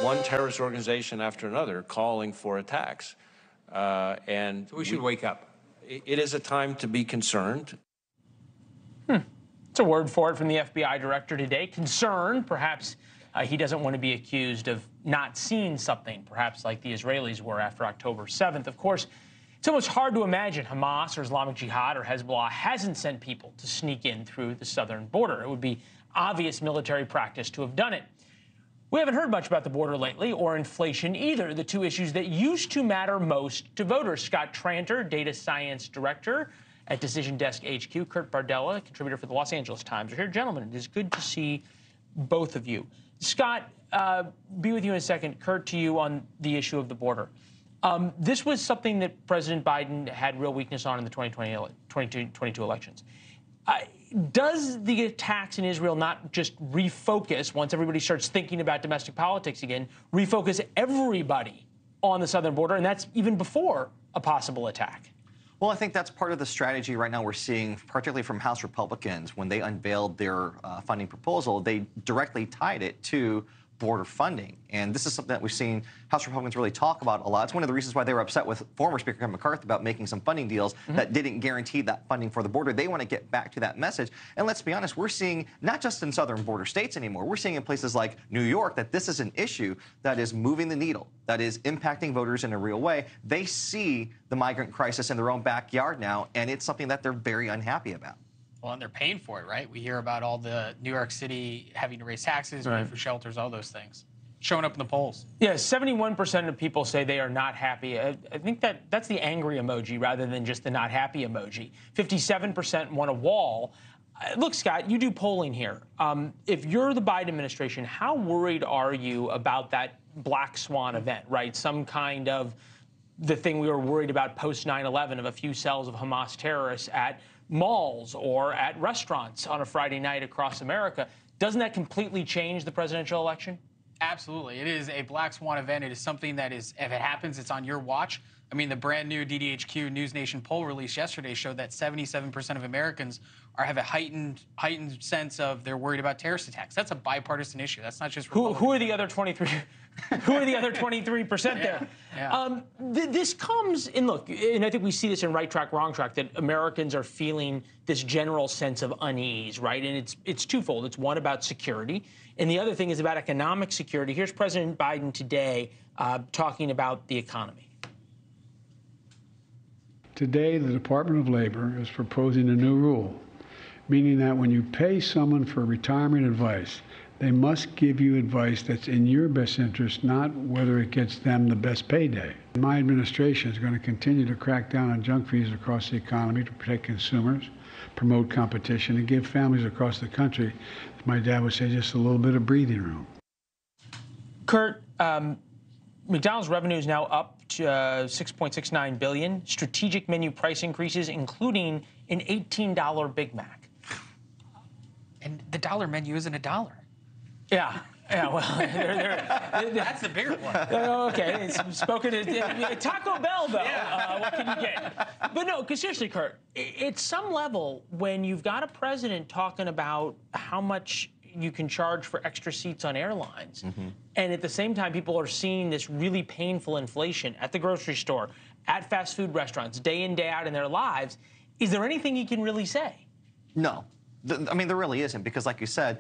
one terrorist organization after another calling for attacks. And so we should wake up. It is a time to be concerned. It's a word for it from the FBI director today. Concerned, perhaps he doesn't want to be accused of not seeing something, perhaps like the Israelis were after October 7th. Of course, it's almost hard to imagine Hamas or Islamic Jihad or Hezbollah hasn't sent people to sneak in through the southern border. It would be obvious military practice to have done it. We haven't heard much about the border lately, or inflation either, the two issues that used to matter most to voters. Scott Tranter, data science director at Decision Desk HQ, Kurt Bardella, contributor for the Los Angeles Times, are here. Gentlemen, it is good to see both of you. Scott, be with you in a second. Kurt, to you on the issue of the border. This was something that President Biden had real weakness on in the 2022 elections. Does the attacks in Israel not just refocus, once everybody starts thinking about domestic politics again, refocus everybody on the southern border, and that's even before a possible attack? Well, I think that's part of the strategy right now we're seeing, particularly from House Republicans. When they unveiled their funding proposal, they directly tied it to border funding. And this is something that we've seen House Republicans really talk about a lot. It's one of the reasons why they were upset with former Speaker Kevin McCarthy about making some funding deals that didn't guarantee that funding for the border. They want to get back to that message. And let's be honest, we're seeing not just in southern border states anymore, we're seeing in places like New York that this is an issue that is moving the needle, that is impacting voters in a real way. They see the migrant crisis in their own backyard now, and it's something that they're very unhappy about. Well, and they're paying for it, right? We hear about all the New York City having to raise taxes, pay for shelters, all those things. Showing up in the polls. Yeah, 71% of people say they are not happy. I think that's the angry emoji rather than just the not happy emoji. 57% want a wall. Look, Scott, you do polling here. If you're the Biden administration, how worried are you about that black swan event, right? Some kind of the thing we were worried about post 9/11 of a few cells of Hamas terrorists at malls or at restaurants on a Friday night across America. Doesn't that completely change the presidential election? Absolutely. It is a black swan event. It is something that is, if it happens, it's on your watch. I mean, the brand new DDHQ NewsNation poll released yesterday showed that 77% of Americans have a heightened sense of they're worried about terrorist attacks. That's a bipartisan issue. That's not just who are the other 23? Who are the other 23% there? Yeah. This comes, and look, and I think we see this in Right Track, Wrong Track, that Americans are feeling this general sense of unease, right? And it's twofold. It's one about security, and the other thing is about economic security. Here's President Biden today talking about the economy. Today, the Department of Labor is proposing a new rule, meaning that when you pay someone for retirement advice, they must give you advice that's in your best interest, not whether it gets them the best payday. My administration is going to continue to crack down on junk fees across the economy to protect consumers, promote competition, and give families across the country, as my dad would say, just a little bit of breathing room. Kurt, McDonald's revenue is now up to $6.69 billion. Strategic menu price increases, including an $18 Big Mac. And the dollar menu isn't a dollar. Yeah. Yeah, well, that's the bigger one. Okay, it's spoken to Taco Bell, though. Yeah. What can you get? But no, because seriously, Kurt, at some level, when you've got a president talking about how much you can charge for extra seats on airlines, and at the same time, people are seeing this really painful inflation at the grocery store, at fast food restaurants, day in, day out in their lives, is there anything he can really say? No. I mean, there really isn't, because like you said,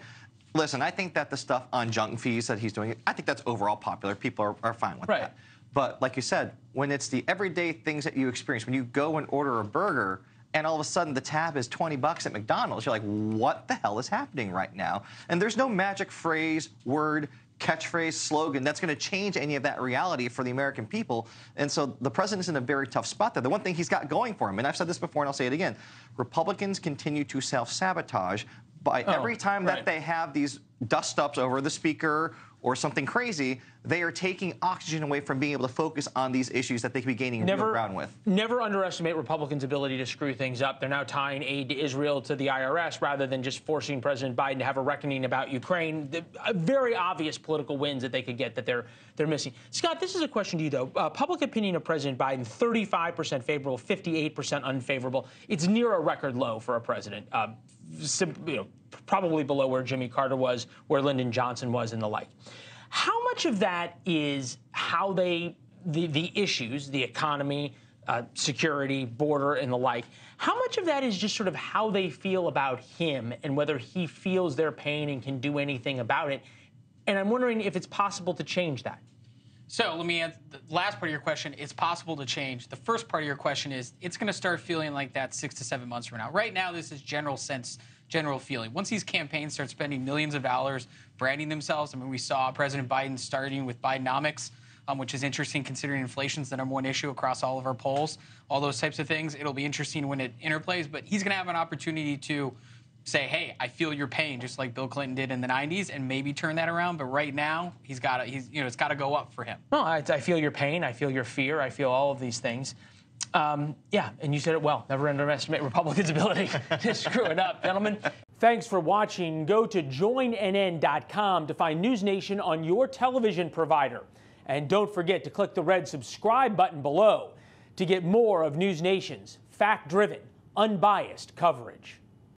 listen, I think that the stuff on junk fees that he's doing, I think that's overall popular. People are fine with that. But like you said, when it's the everyday things that you experience, when you go and order a burger and all of a sudden the tab is $20 at McDonald's, you're like, what the hell is happening right now? And there's no magic phrase, word, catchphrase, slogan that's going to change any of that reality for the American people. And so the president's in a very tough spot there. The one thing he's got going for him, and I've said this before and I'll say it again, Republicans continue to self-sabotage by every time that they have these dust-ups over the speaker or something crazy, they are taking oxygen away from being able to focus on these issues that they could be gaining real ground with. Never underestimate Republicans' ability to screw things up. They're now tying aid to Israel to the IRS rather than just forcing President Biden to have a reckoning about Ukraine. Very obvious political wins that they could get that they're missing. Scott, this is a question to you, though. Public opinion of President Biden, 35% favorable, 58% unfavorable. It's near a record low for a president. Probably below where Jimmy Carter was, where Lyndon Johnson was, and the like. How much of that is how the issues, the economy, security, border, and the like, how much of that is just sort of how they feel about him and whether he feels their pain and can do anything about it? And I'm wondering if it's possible to change that. So let me answer the last part of your question. It's possible to change. The first part of your question is it's going to start feeling like that 6 to 7 months from now. Right now, this is general feeling. Once these campaigns start spending millions of dollars branding themselves, I mean, we saw President Biden starting with Bidenomics, which is interesting considering inflation's the #1 issue across all of our polls, all those types of things. It'll be interesting when it interplays, but he's going to have an opportunity to say, hey, I feel your pain, just like Bill Clinton did in the 90s, and maybe turn that around. But right now, it's got to go up for him. No, I feel your pain. I feel your fear. I feel all of these things. Yeah, and you said it well. Never underestimate Republicans' ability to screw it up, gentlemen. Thanks for watching. Go to joinnn.com to find NewsNation on your television provider. And don't forget to click the red subscribe button below to get more of NewsNation's fact-driven, unbiased coverage.